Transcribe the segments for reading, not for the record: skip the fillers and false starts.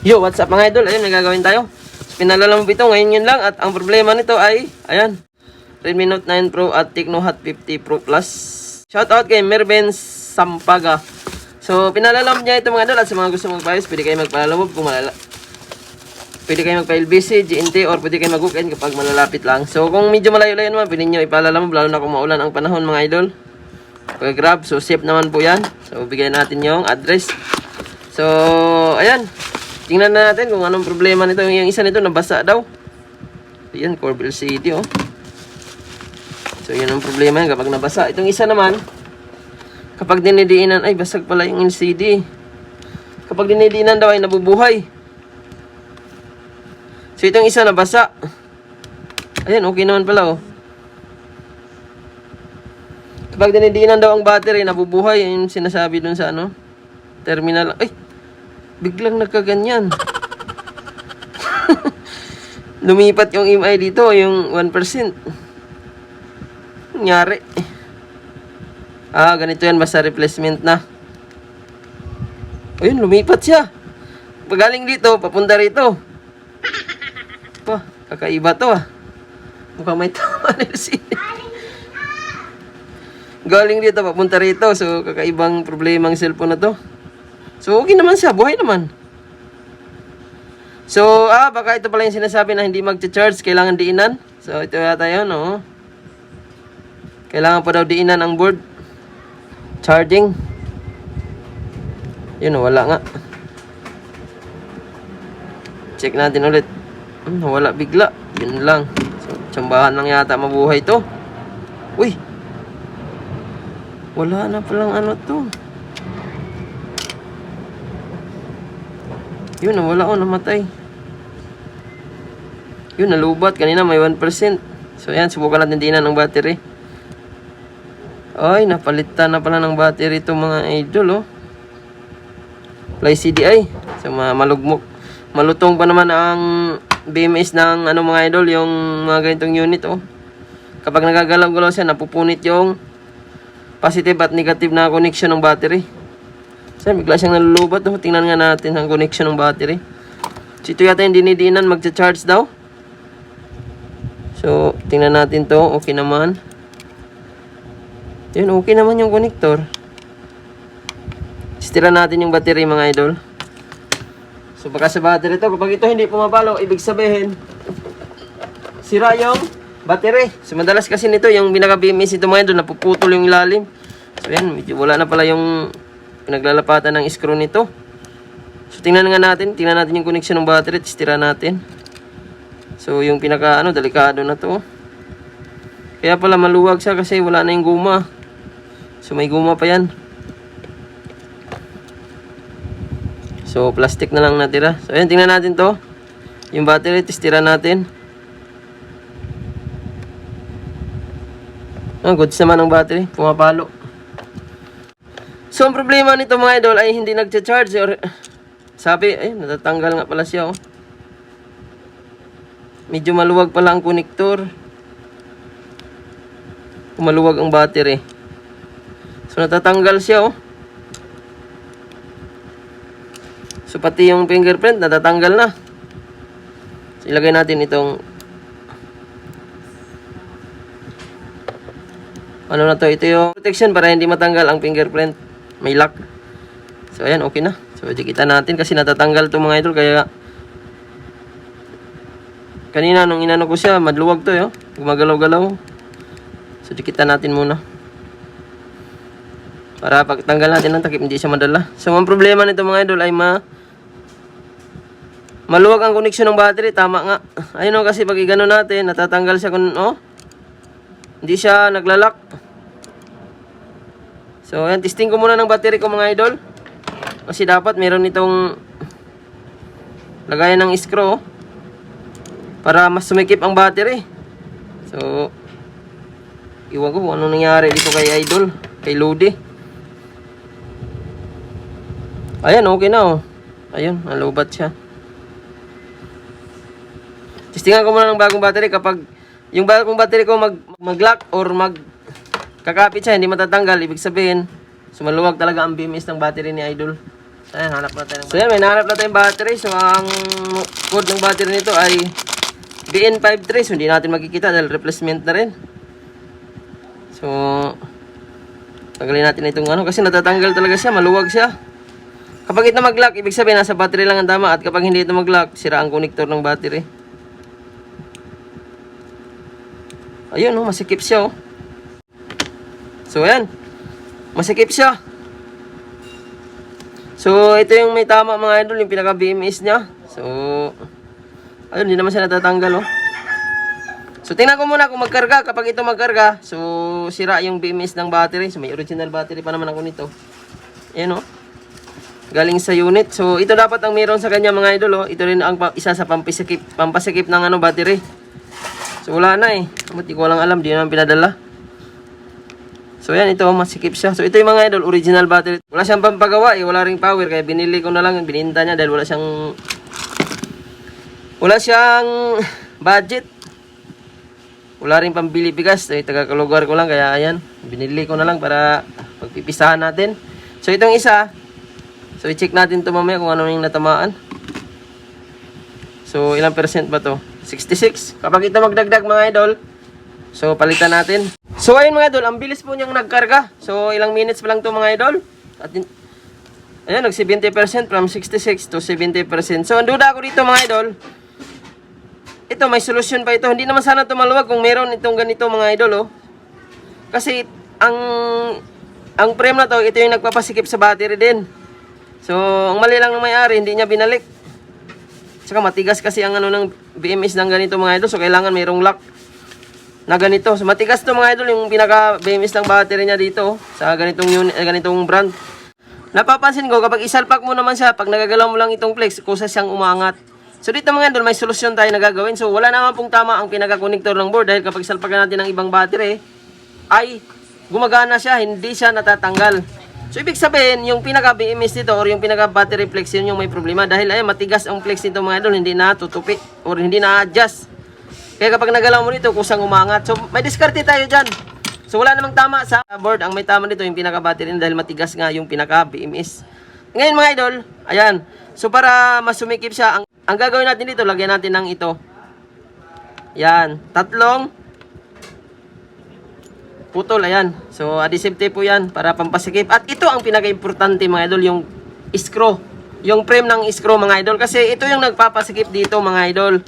Yo, what's up mga idol? Ayun, may gagawin tayo. Pinalalamove ito, ngayon yun lang. At ang problema nito ay, ayan, Redmi Note 9 Pro at Tecno Hot 50 Pro Plus. Shoutout kay Merben Sampaga. So, pinalalamove niya ito mga idol. At sa mga gusto magpayos, pwede kayo magpalalamove kung pwede kayo magpa-LBC, GNT, or pwede kayo mag-hook-in kapag malalapit lang. So, kung medyo malayo-layo naman, pwede nyo ipalalamove, lalo na kung maulan ang panahon mga idol. Pag-grab, so safe naman po yan. So, bigyan natin yung address. So, ayan. Tingnan na natin kung anong problema nito. Yung isa nito nabasa daw. Ayan, Corb LCD oh. So yun ang problema yan kapag nabasa. Itong isa naman, kapag dinidiinan, ay basag pala yung LCD. Kapag dinidiinan daw ay nabubuhay. So itong isa nabasa. Ayan, okay naman pala oh. Kapag dinidiinan daw ang battery, nabubuhay. Yung sinasabi dun sa ano, terminal. Ay, biglang nagkaganyan. Lumipat yung EMI dito, yung 1%. Nangyari. Ah, ganito yan, basta replacement na. Ayun, lumipat siya. Pagaling dito, papunta rito. Pa, kakaiba to ah. Mukhang may tama na LCD. Galing dito, papunta rito. So, kakaibang problema ang cellphone na to. So, okay naman siya. Buhay naman. So, baka ito pala yung sinasabi na hindi mag-charge. Kailangan diinan. So, ito yata yun, no? Kailangan pa daw diinan ang board. Charging. Yun, wala nga. Check natin ulit. Wala bigla. Yun lang. So, tsambahan lang yata mabuhay to. Uy! Wala na palang ano to. Yun, nawala ko, namatay. Yun, nalubat. Kanina may 1%. So, ayan, subukan natin dinan ng battery. Ay, napalitan na pala ng battery ito mga idol, oh. Fly CDI. So, malugmok. Malutong pa naman ang BMS ng ano mga idol, yung mga ganitong unit, oh. Kapag nagagalaw-galaw siya, napupunit yung positive at negative na connection ng battery. So, bigla siyang nalulubat. Oh. Tingnan nga natin ang connection ng battery. So, ito yata yung dinidinan. Magcha-charge daw. So, tingnan natin to. Okay naman. Yun, okay naman yung connector. Istira natin yung battery mga idol. So, baka sa battery to. Kapag ito hindi pumapalo, ibig sabihin, sira yung battery. So, madalas kasi nito, yung binaka-BMS ito mga idol, napuputol yung ilalim. So, yan. Medyo wala na pala yung pinaglalapatan ng screw nito. So, tingnan natin yung connection ng battery. Tira natin. So, yung pinaka, delikado na to. Kaya pala maluwag siya kasi wala na yung guma. So, may guma pa yan. So, plastic na lang natira. So, ayan, tingnan natin to. Yung battery, tira natin. Goods naman ang battery. Pumapalo. So, ang problema nito mga idol ay hindi nagcha-charge or sabi, natatanggal nga pala siya, oh. Medyo maluwag pala ang konektor. Maluwag ang battery. So, natatanggal siya, oh. So, pati yung fingerprint, natatanggal na. So, ilagay natin itong ano na to, ito yung protection para hindi matanggal ang fingerprint. May lock. So, ayan, okay na. So, kita natin kasi natatanggal to mga idol. Kaya, kanina nung inano ko siya, madluwag to, gumagalaw-galaw. So, kita natin muna. Para pagtanggal natin ng takip, hindi siya madala. So, ang problema nito mga idol ay maluwag ang connection ng battery. Tama nga. Ayun kasi pag igano natin, natatanggal siya kung, hindi siya naglalak. So, ayan, testing ko muna ng battery ko mga idol. Kasi dapat meron itong lagayan ng screw para mas sumikip ang battery. So, iwan ko kung anong nangyari dito kay idol, kay Lodi. Ayan, okay na, oh. Ayun, nalubat siya. Testingan ko muna ng bagong battery. Kapag yung bagong battery ko mag-lock or kakapit siya, hindi matatanggal, ibig sabihin, so maluwag talaga ang BMS ng battery ni idol. So, ayan, hanap natin ng battery. So, ayan, may nahanap natin yung battery. So, ang code ng battery nito ay BN53. So, hindi natin makikita dahil replacement na rin. So, tanggalin natin itong ano. Kasi natatanggal talaga siya, maluwag siya. Kapag ito mag-lock, ibig sabihin nasa battery lang ang tama. At kapag hindi ito mag-lock, sira ang connector ng battery. Ayun, oh, masikip siya, oh. So, ayan. Masikip siya. So, ito yung may tama mga idol, yung pinaka-BMS niya. So, ayun, hindi naman siya natatanggal, oh. So, tingnan ko muna kung magkarga. Kapag ito magkarga, so, sira yung BMS ng battery. So, may original battery pa naman ako nito. Ayan, oh. Galing sa unit. So, ito dapat ang meron sa kanya mga idol, oh. Ito rin ang isa sa pampasikip ng ano, battery. So, wala na eh. Hindi ko lang alam. Di naman pinadala. So, yan. Ito. Masikip siya. So, ito yung mga idol. Original battery. Wala siyang pampagawa eh. Wala ring power. Kaya binili ko na lang. Bininta niya dahil wala siyang budget. Wala ring pambili bigas. So, taga-kalugar ko lang. Kaya, ayan. Binili ko na lang para pagpipisahan natin. So, itong isa. So, i-check natin ito mamaya kung ano yung natamaan. So, ilang percent ba to? 66. Kapag ito magdagdag mga idol, so palitan natin. So ayun mga idol, ang bilis po niyang nagkarga. So ilang minutes pa lang to mga idol. At ayun, nag 70% from 66 to 70%. So ang duda ko dito mga idol, ito may solusyon pa ito. Hindi naman sana ito maluwag kung meron itong ganito mga idol, oh. Kasi ang frame na to, ito yung nagpapasikip sa battery din. So ang mali lang ng may-ari, hindi niya binalik. Saka matigas kasi ang ano ng BMS ng ganito mga idol. So kailangan mayroong lock na ganito. So matigas to mga idol yung pinaka BMS ng battery niya dito sa ganitong unit, ganitong brand. Napapansin ko kapag isalpak mo naman siya, pag nagagalaw mo lang itong flex, kusa siyang umangat. So dito mga idol may solusyon tayo na gagawin. So wala naman pong tama ang pinaka-connector ng board dahil kapag isalpakan natin ng ibang battery ay gumagana siya, hindi siya natatanggal. So, ibig sabihin, yung pinaka-BMS nito or yung pinaka-battery flex, yun yung may problema. Dahil, ayun, matigas ang flex nito mga idol, hindi na tutupi or hindi na adjust. Kaya kapag nagalaw mo nito, kusang umangat. So, may diskarte tayo dyan. So, wala namang tama sa board. Ang may tama nito, yung pinaka-battery dahil matigas nga yung pinaka-BMS. Ngayon mga idol, ayan. So, para mas sumikip siya, ang gagawin natin dito, lagyan natin ng ito. Yan. Tatlong putol, ayan. So, adhesive tape po yan para pampasikip. At ito ang pinaka-importante mga idol, yung screw. Yung frame ng screw mga idol. Kasi ito yung nagpapasikip dito mga idol.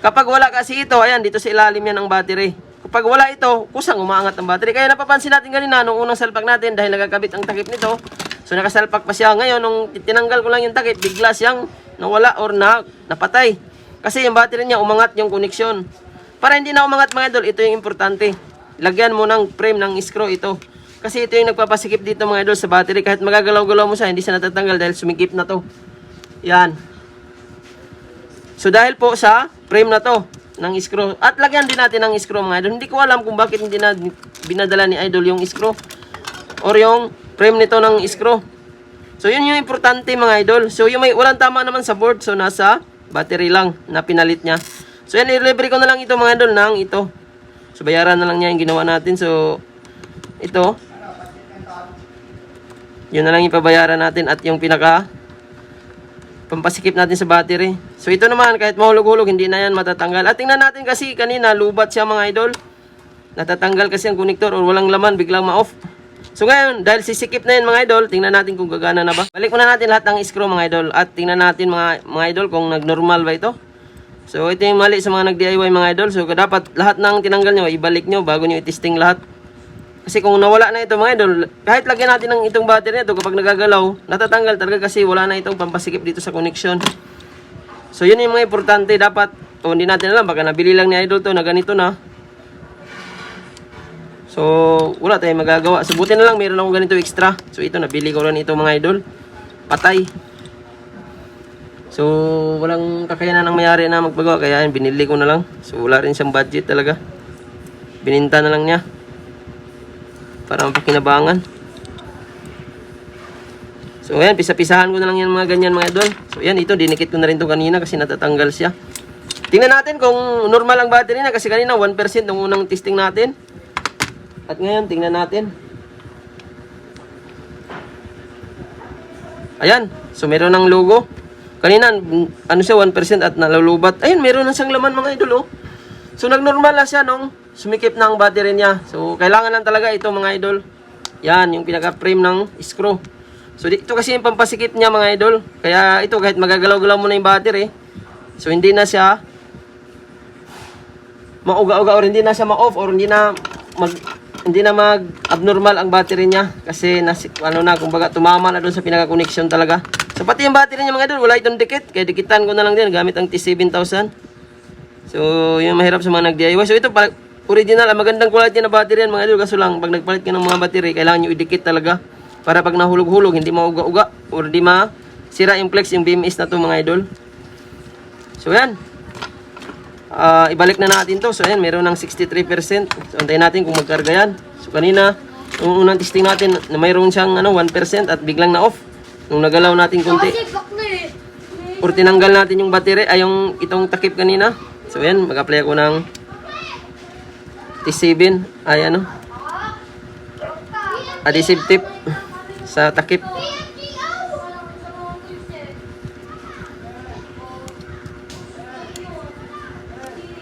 Kapag wala kasi ito, ayan, dito sa ilalim yan ng battery. Kapag wala ito, kusang umaangat ang battery. Kaya napapansin natin kanina, nung unang salpak natin, dahil nagkakabit ang takip nito, so nakasalpak pa siya. Ngayon, nung tinanggal ko lang yung takip, bigla siyang nawala or napatay. Kasi yung battery niya, umangat yung connection. Para hindi na umangat mga idol, ito yung importante. Lagyan mo ng frame ng screw ito. Kasi ito yung nagpapasikip dito mga idol sa battery. Kahit magagalaw-galaw mo siya, hindi siya natatanggal dahil sumikip na to. Yan. So dahil po sa frame na to ng screw. At lagyan din natin ng screw mga idol. Hindi ko alam kung bakit hindi na binadala ni idol yung screw. Or yung frame nito ng screw. So yun yung importante mga idol. So yung walang tama naman sa board. So nasa battery lang na pinalit niya. So yan, i-libre ko na lang ito mga idol ng ito. So, bayaran na lang niya yung ginawa natin. So, ito. Yun na lang yung pabayaran natin at yung pinaka pampasikip natin sa battery. So, ito naman, kahit mahulog-hulog, hindi na yan matatanggal. At tingnan natin kasi kanina, lubat siya mga idol. Natatanggal kasi ang connector or walang laman, biglang ma-off. So, ngayon, dahil sisikip na yun mga idol, tingnan natin kung gagana na ba. Balik muna natin lahat ng screw mga idol. At tingnan natin mga idol kung nag-normal ba ito. So, ito yung mali sa mga nag-DIY mga idol. So, dapat lahat ng tinanggal nyo, ibalik nyo bago nyo i-testing lahat. Kasi kung nawala na ito mga idol, kahit lagyan natin ng itong battery nito, kapag nagagalaw, natatanggal talaga kasi wala na itong pampasikip dito sa connection. So, yun yung mga importante. Dapat, hindi natin alam, baka nabili lang ni idol to na ganito na. So, wala tayong magagawa. So, buti na lang, meron akong ganito extra. So, ito, nabili ko rin ito mga idol. Patay. So, walang kakayanan ng mayari na magpagawa. Kaya yun, binili ko na lang. So, wala rin siyang budget talaga. Bininta na lang niya. Para mapakinabangan. So, ayan, pisa-pisahan ko na lang yan mga ganyan mga idol. So, ayan, ito, dinikit ko na rin ito kanina kasi natatanggal siya. Tingnan natin kung normal ang battery na kasi kanina 1% nung unang testing natin. At ngayon, tingnan natin. Ayan. So, meron ng logo. Kanina, ano siya, 1% at nalulubat. Ayun, meron na siyang laman mga idol, oh. So, nagnormal na siya nung sumikip na ang battery niya. So, kailangan lang talaga ito mga idol. Yan, yung pinaka-frame ng screw. So, ito kasi yung pampasikip niya mga idol. Kaya ito, kahit magagalaw-galaw mo na yung battery, so, hindi na siya mauga-uga or hindi na siya ma-off or hindi na mag-abnormal ang battery niya. Kasi, kumbaga, tumama na doon sa pinaka-connection talaga. So, pati yung battery niya mga idol, wala itong dikit. Kaya dikitan ko na lang din gamit ang T7000. So, yung mahirap sa mga nag-DIY. So, ito, original, magandang quality na battery yan mga idol. Kaso lang, pag nagpalit ka ng mga battery, kailangan nyo idikit talaga. Para pag nahulog-hulog, hindi mauga-uga or hindi masira yung flex, yung BMS na to mga idol. So, yan. Ibalik na natin to. So, yan, meron ng 63%. So, antayin natin kung magkarga yan. So, kanina, yung unang testing natin, na mayroon siyang 1% at biglang na-off. Nung nagalaw natin konti. Or tinanggal natin yung battery, ay yung itong takip kanina. So, yan, mag-apply ako ng T7, ay adhesive tape sa takip.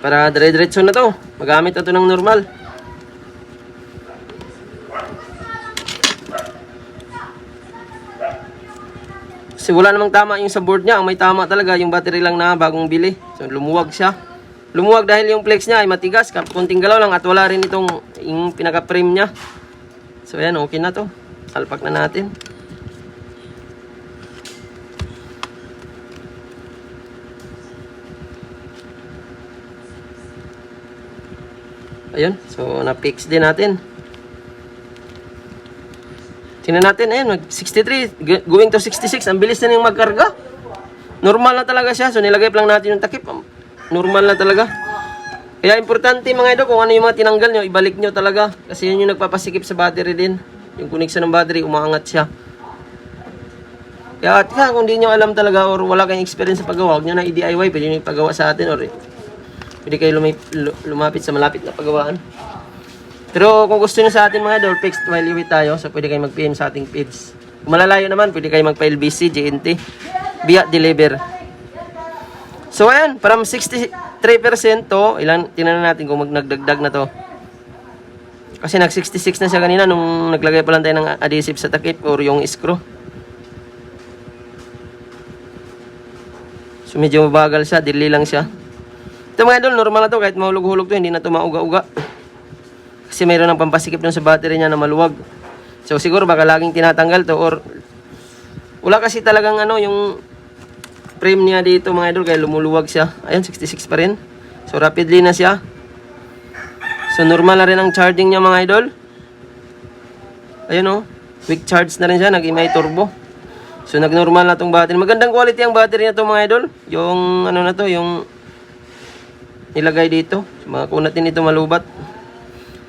Para dire-diretso na to. Magamit na to ng normal. Kasi wala namang tama yung sa board niya. Ang may tama talaga yung battery lang na bagong bili. So, lumuwag siya. Lumuwag dahil yung flex niya ay matigas. Kunting galaw lang at wala rin itong yung pinaka-frame niya. So, ayan. Okay na to. Salpak na natin. Ayun. So, na-fix din natin. Tingnan natin. Ayun. 63. Going to 66. Ang bilis na yung magkarga. Normal na talaga siya. So, nilagay pa lang natin yung takip. Normal na talaga. Kaya importante mga idol, kung ano yung mga tinanggal nyo, ibalik nyo talaga. Kasi yun yung nagpapasikip sa battery din. Yung connection ng battery, umaangat siya. Kaya kung di nyo alam talaga or wala kayong experience sa paggawa, huwag nyo na i-DIY, pwede nyo ipagawa sa atin or pwede kayo lumapit sa malapit na paggawaan. Pero kung gusto nyo sa atin mga idol, fixed while iwi tayo, so pwede kayo mag-PM sa ating page. Kung malalayo naman, pwede kayo magpa-LBC, GNT, via deliver. So ayan, from 63% to, tingnan natin kung nagdagdag na to. Kasi nag-66 na siya kanina nung naglagay pa lang tayo ng adhesive sa takip or yung screw. So medyo mabagal siya, dili lang siya. Ito mga idol, normal na to, kahit mahulog-hulog to, hindi na to mauga-uga. Kasi mayroon ng pampasikip dun sa battery niya na maluwag. So siguro baka laging tinatanggal to or wala kasi talagang yung frame niya dito mga idol, kaya lumuluwag siya. Ayan, 66 pa rin. So rapidly na siya. So normal na rin ang charging niya mga idol. Ayun quick charge na rin siya, nag-imay turbo. So nag-normal na tong battery. Magandang quality ang battery na to mga idol. Yung na to, yung nilagay dito. So, mga kunat din ito malubat.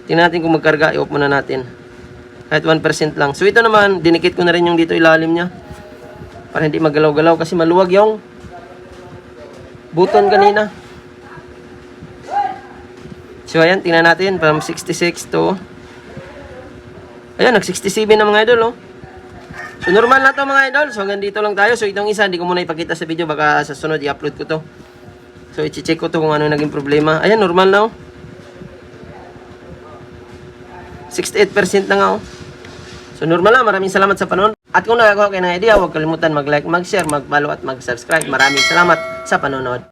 Tingnan natin kung magkarga, i-off muna natin. Kahit 1% lang. So ito naman, dinikit ko na rin yung dito ilalim niya. Para hindi magalaw-galaw kasi maluwag yung button kanina. So ayan, tingnan natin from 66 to ayan, nag-67 na mga idol So normal na to mga idol. So hanggang dito lang tayo. So itong isa, hindi ko muna ipakita sa video, baka sa sunod i-upload ko to. So i-check ko to kung ano naging problema. Ayan, normal na 68% na nga So normal na. Maraming salamat sa panonood. At kung nagagawa kayo ng idea, huwag kalimutan mag-like, mag-share, mag-follow at mag-subscribe. Maraming salamat sa panonood.